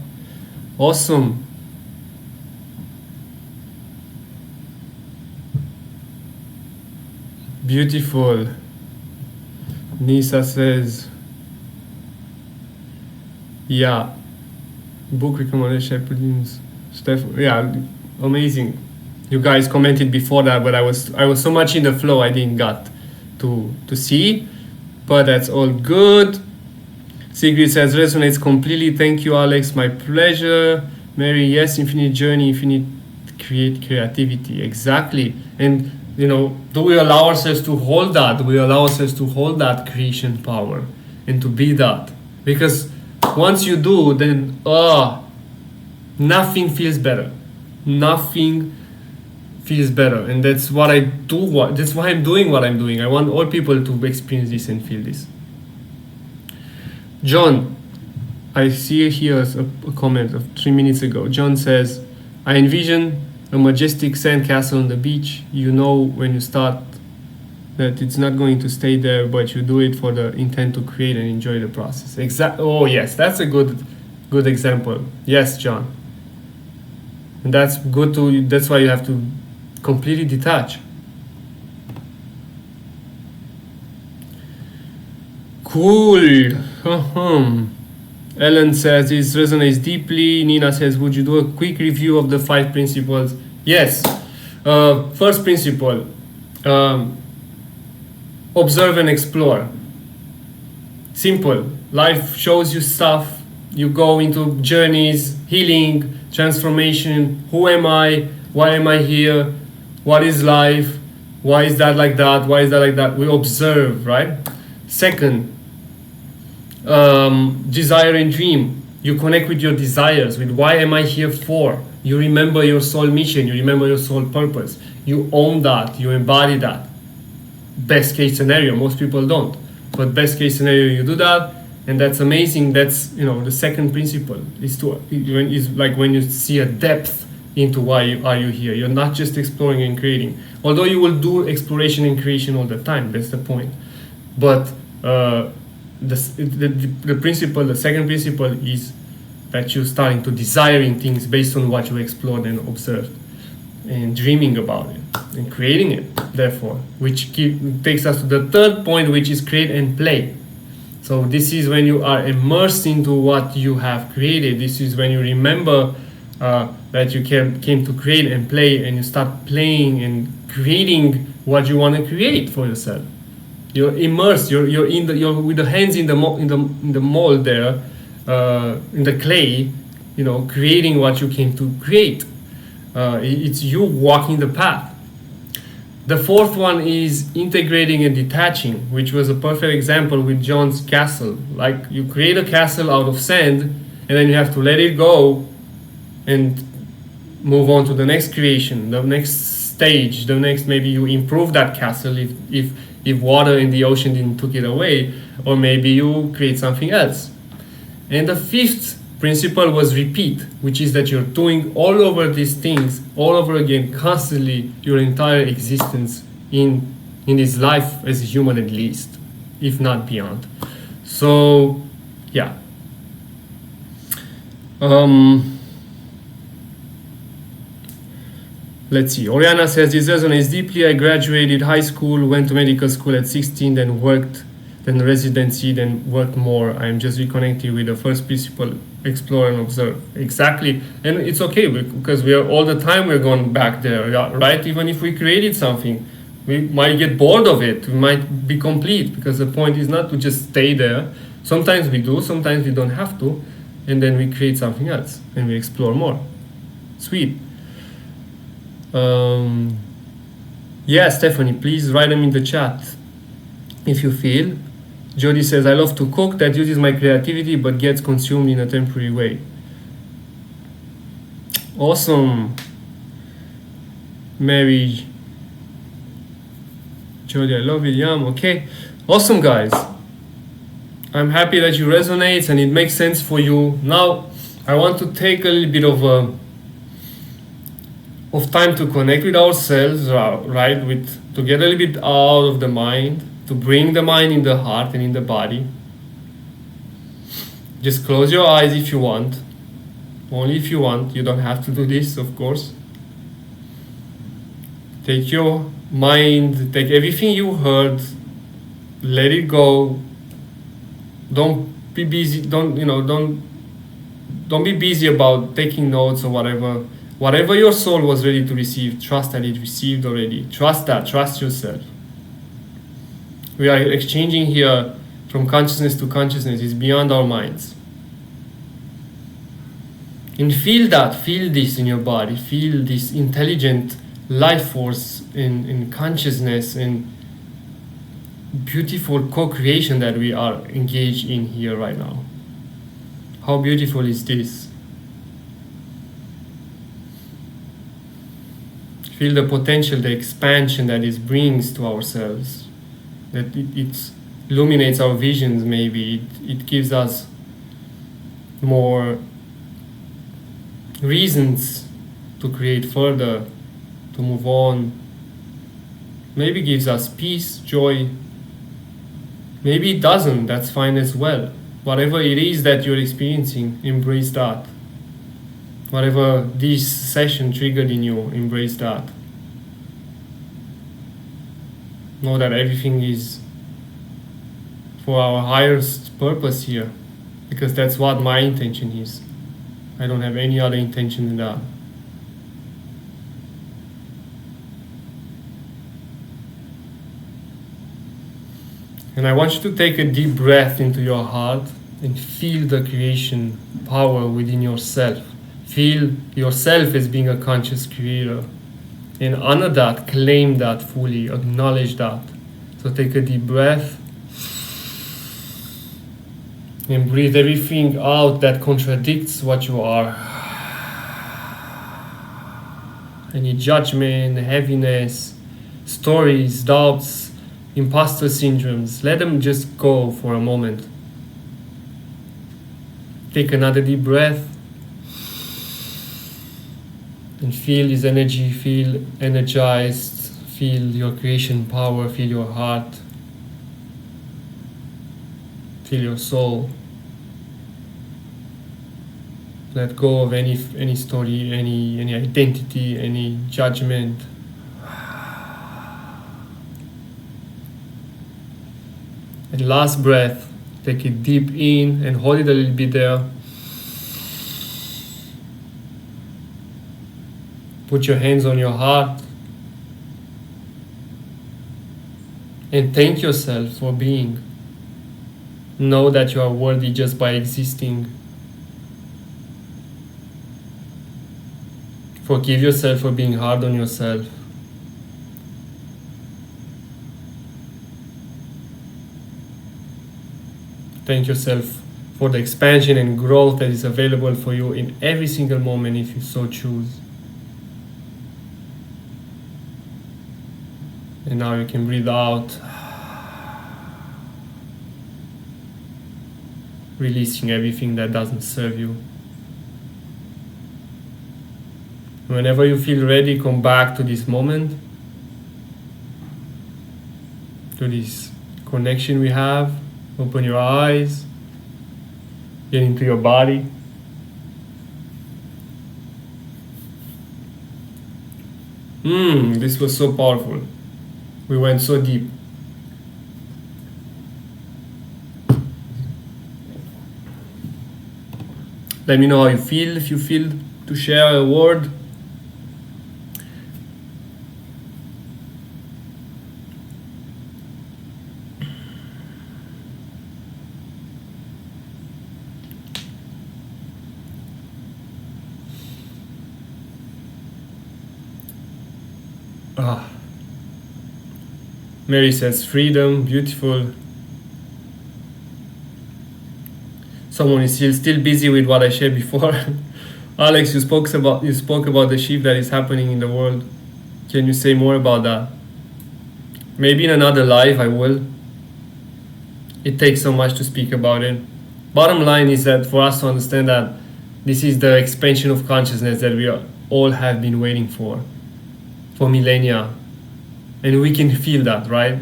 Awesome. Beautiful. Nisa says, yeah, book recommendation I put in. Yeah, amazing. You guys commented before that, but I was so much in the flow I didn't got to see, but that's all good. Sigrid says, resonates completely. Thank you, Alex. My pleasure. Mary, yes, infinite journey, infinite creativity. Exactly. And you know, do we allow ourselves to hold that? Do we allow ourselves to hold that creation power and to be that? Because once you do, then nothing feels better. Nothing feels better, and that's what I do. That's why I'm doing what I'm doing. I want all people to experience this and feel this. John, I see here a comment of 3 minutes ago. John says, I envision a majestic sandcastle on the beach. You know when you start that it's not going to stay there, but you do it for the intent to create and enjoy the process. Oh yes, that's a good example. Yes, John. And that's good to. That's why you have to completely detach. Cool. Ellen says this resonates deeply. Nina says, would you do a quick review of the 5 principles? Yes. First principle, observe and explore. Simple. Life shows you stuff. You go into journeys, healing, transformation. Who am I? Why am I here? What is life? Why is that like that? Why is that like that? We observe, right? Second, desire and dream. You connect with your desires, with why am I here for? You remember your soul mission, you remember your soul purpose. You own that, you embody that. Best case scenario, most people don't. But best case scenario, you do that, and that's amazing. That's, you know, the second principle is like when you see a depth into why are you here. You're not just exploring and creating. Although you will do exploration and creation all the time, that's the point. But the principle, the second principle is that you're starting to desiring things based on what you explored and observed, and dreaming about it and creating it, therefore, which takes us to the third point, which is create and play. So this is when you are immersed into what you have created. This is when you remember that you came to create and play, and you start playing and creating what you want to create for yourself. You're immersed. You're with the hands in the mold there, in the clay, you know, creating what you came to create. It's you walking the path. The fourth one is integrating and detaching, which was a perfect example with John's castle. Like, you create a castle out of sand, and then you have to let it go and move on to the next creation, the next stage, the next, maybe you improve that castle if water in the ocean didn't took it away, or maybe you create something else. And the fifth principle was repeat, which is that you're doing all over these things all over again, constantly, your entire existence in this life as a human, at least, if not beyond. So yeah, let's see. Oriana says, this resonates deeply. I graduated high school, went to medical school at 16, then worked then residency, then what more? I'm just reconnecting with the first principle, explore and observe. Exactly. And it's okay because we are all the time we're going back there, right? Even if we created something, we might get bored of it. We might be complete because the point is not to just stay there. Sometimes we do, sometimes we don't have to. And then we create something else and we explore more. Sweet. Yeah, Stephanie, please write them in the chat if you feel. Jody says, I love to cook. That uses my creativity but gets consumed in a temporary way. Awesome. Mary. Jody, I love it. Yum. Okay. Awesome, guys. I'm happy that you resonate and it makes sense for you. Now, I want to take a little bit of time to connect with ourselves, right? To get a little bit out of the mind, to bring the mind in the heart and in the body. Just close your eyes if you want. Only if you want. You don't have to do this, of course. Take your mind, take everything you heard, let it go. Don't be busy. Don't be busy about taking notes or whatever. Whatever your soul was ready to receive, trust that it received already. Trust that. Trust yourself. We are exchanging here from consciousness to consciousness. It's beyond our minds. And feel that. Feel this in your body. Feel this intelligent life force in consciousness and beautiful co-creation that we are engaged in here right now. How beautiful is this? Feel the potential, the expansion that it brings to ourselves. That it illuminates our visions, maybe. It gives us more reasons to create further, to move on. Maybe gives us peace, joy. Maybe it doesn't, that's fine as well. Whatever it is that you're experiencing, embrace that. Whatever this session triggered in you, embrace that. Know that everything is for our highest purpose here, because that's what my intention is. I don't have any other intention than that. And I want you to take a deep breath into your heart and feel the creation power within yourself. Feel yourself as being a conscious creator. And honor that, claim that fully, acknowledge that. So take a deep breath and breathe everything out that contradicts what you are. Any judgment, heaviness, stories, doubts, imposter syndromes, let them just go for a moment. Take another deep breath and feel this energy, feel energized, feel your creation power, feel your heart, feel your soul. Let go of any story, any identity, any judgment. And last breath, take it deep in and hold it a little bit there. Put your hands on your heart and thank yourself for being. Know that you are worthy just by existing. Forgive yourself for being hard on yourself. Thank yourself for the expansion and growth that is available for you in every single moment if you so choose. And now you can breathe out, releasing everything that doesn't serve you. Whenever you feel ready, come back to this moment, to this connection we have. Open your eyes, get into your body. This was so powerful. We went so deep. Let me know how you feel, if you feel to share a word. Ah. Mary says freedom, beautiful. Someone is still busy with what I shared before. Alex, you spoke about the shift that is happening in the world. Can you say more about that? Maybe in another life I will. It takes so much to speak about it. Bottom line is that for us to understand that this is the expansion of consciousness that we all have been waiting for millennia. And we can feel that, right?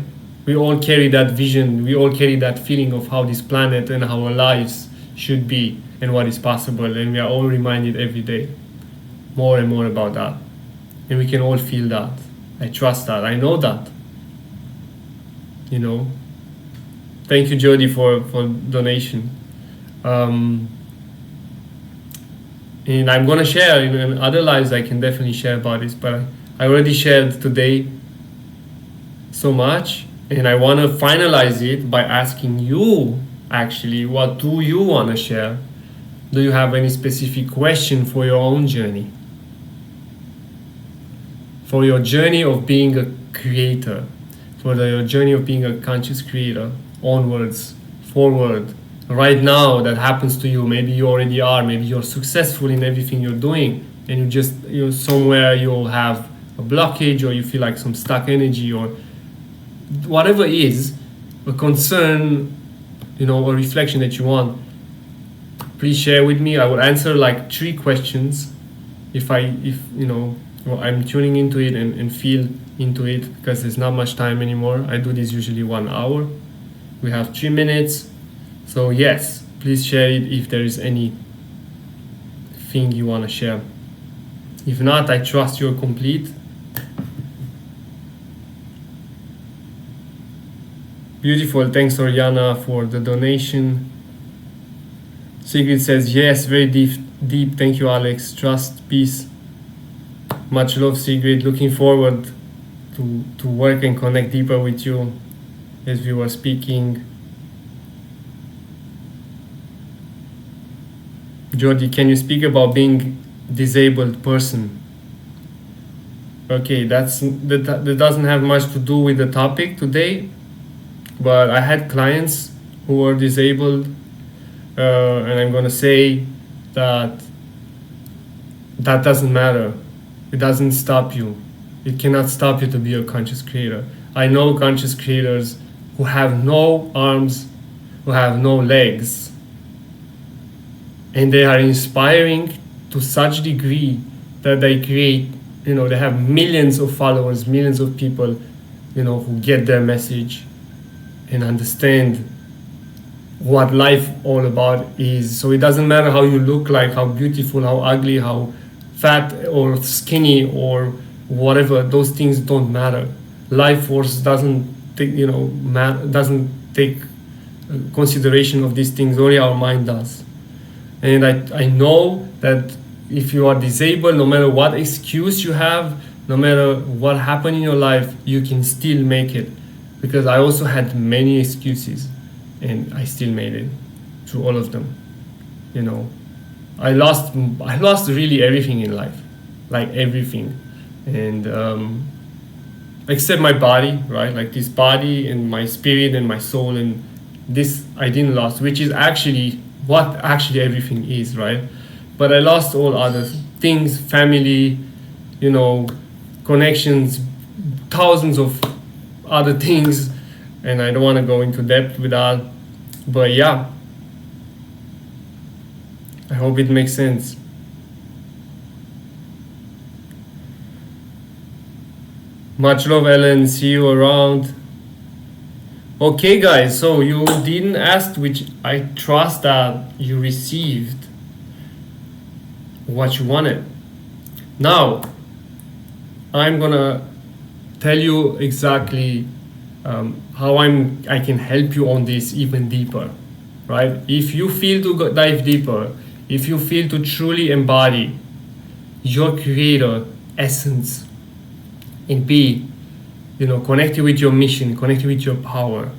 We all carry that vision, we all carry that feeling of how this planet and our lives should be and what is possible. And we are all reminded every day more and more about that. And we can all feel that. I trust that. I know that. You know. Thank you, Jody, for donation. And I'm gonna share in other lives. I can definitely share about this, but I already shared today so much, and I want to finalize it by asking you, actually, what do you want to share? Do you have any specific question for your own journey? For your journey of being a creator, for your journey of being a conscious creator, onwards, forward, right now that happens to you. Maybe you already are, maybe you're successful in everything you're doing, and you somewhere you'll have a blockage, or you feel like some stuck energy, or whatever it is, a concern, a reflection that you want. Please share with me. I will answer like 3 questions if I'm tuning into it and feel into it, because there's not much time anymore. I do this usually 1 hour. We have 3 minutes. So yes, please share it if there is anything you want to share. If not, I trust you're complete. Beautiful. Thanks, Oriana, for the donation. Sigrid says, yes, very deep. Thank you, Alex. Trust, peace. Much love, Sigrid. Looking forward to work and connect deeper with you as we were speaking. Jody, can you speak about being disabled person? Okay, that doesn't have much to do with the topic today, but I had clients who were disabled, and I'm gonna say that doesn't matter. It doesn't stop you. It cannot stop you to be a conscious creator. I know conscious creators who have no arms, who have no legs, and they are inspiring to such degree that they create, they have millions of followers, millions of people, who get their message and understand what life all about is. So it doesn't matter how you look like, how beautiful, how ugly, how fat or skinny or whatever, those things don't matter. Life force doesn't take, doesn't take consideration of these things, only our mind does. And I know that if you are disabled, no matter what excuse you have, no matter what happened in your life, you can still make it. Because I also had many excuses, and I still made it through all of them. I lost really everything in life, like everything, and except my body, right? Like this body and my spirit and my soul, and this I didn't lose, which is actually what everything is, right? But I lost all other things, family, connections, thousands of other things, and I don't want to go into depth with that, but yeah, I hope it makes sense. Much love, Ellen. See you around. Okay, guys, so you didn't ask, which I trust that you received what you wanted. Now, I'm gonna tell you exactly how I can help you on this even deeper, right? If you feel to dive deeper, if you feel to truly embody your creator essence and be, connected with your mission, connected with your power,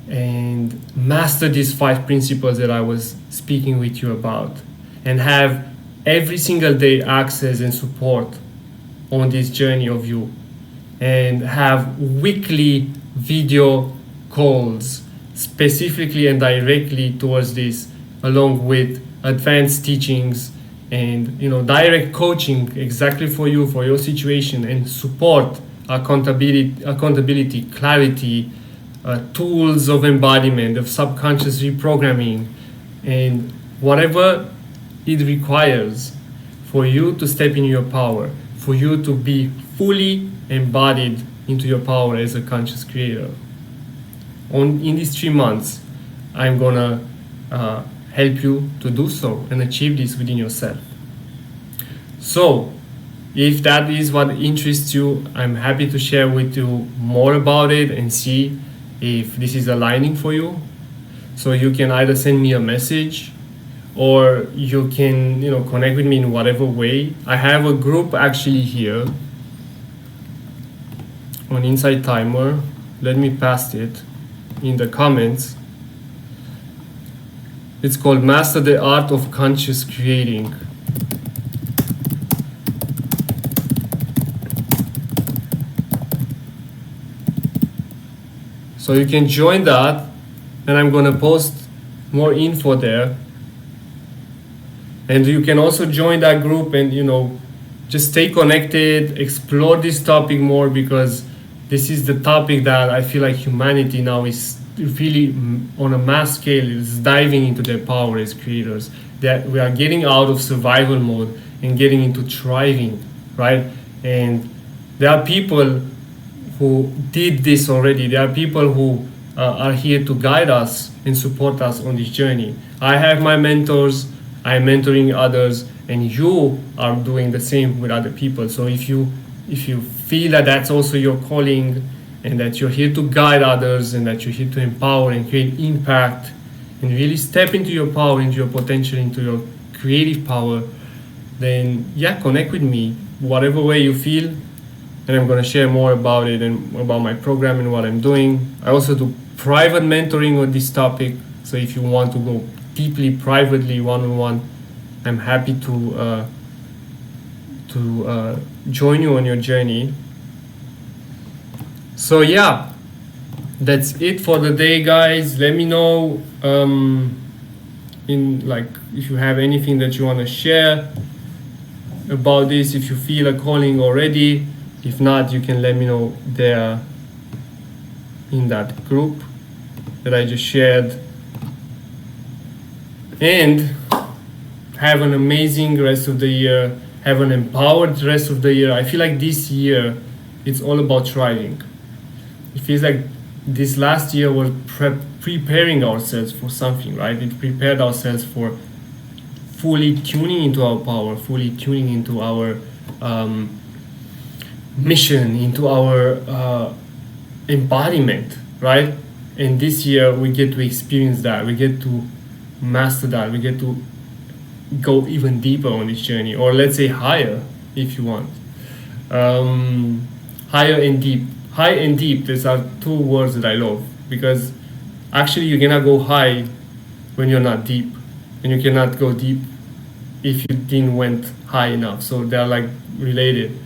and master these 5 principles that I was speaking with you about, and have every single day access and support on this journey of you, and have weekly video calls specifically and directly towards this, along with advanced teachings and direct coaching exactly for you, for your situation, and support, accountability, clarity, tools of embodiment, of subconscious reprogramming, and whatever it requires for you to step in your power, for you to be fully embodied into your power as a conscious creator. In these 3 months, I'm gonna help you to do so and achieve this within yourself. So, if that is what interests you, I'm happy to share with you more about it and see if this is aligning for you. So you can either send me a message, or you can connect with me in whatever way. I have a group actually here on Insight Timer. Let me paste it in the comments. It's called Master the Art of Conscious Creating. So you can join that, and I'm gonna post more info there. And you can also join that group and just stay connected, explore this topic more, because this is the topic that I feel like humanity now is really on a mass scale is diving into their power as creators. That we are getting out of survival mode and getting into thriving, right? And there are people who did this already. There are people who are here to guide us and support us on this journey. I have my mentors, I am mentoring others, and you are doing the same with other people. So if you feel that that's also your calling, and that you're here to guide others, and that you're here to empower and create impact, and really step into your power, into your potential, into your creative power, then connect with me, whatever way you feel. And I'm going to share more about it and about my program and what I'm doing. I also do private mentoring on this topic. So if you want to go deeply, privately, one-on-one, I'm happy to join you on your journey. So that's it for the day, guys. Let me know if you have anything that you want to share about this, if you feel a calling already. If not, you can let me know there in that group that I just shared. And have an amazing rest of the year. Have an empowered rest of the year. I feel like this year, it's all about thriving. It feels like this last year was preparing ourselves for something, right? It prepared ourselves for fully tuning into our power, fully tuning into our mission, into our embodiment, right? And this year we get to experience that, we get to master that, we get to go even deeper on this journey, or let's say higher if you want. Higher and deep. High and deep, these are 2 words that I love, because actually you cannot go high when you're not deep, and you cannot go deep if you didn't went high enough. So they're like related.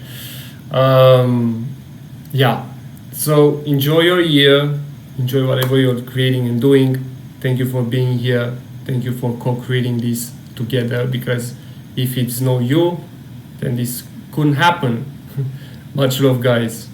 So enjoy your year, enjoy whatever you're creating and doing. Thank you for being here. Thank you for co-creating this together, because if it's no you, then this couldn't happen. Much love, guys.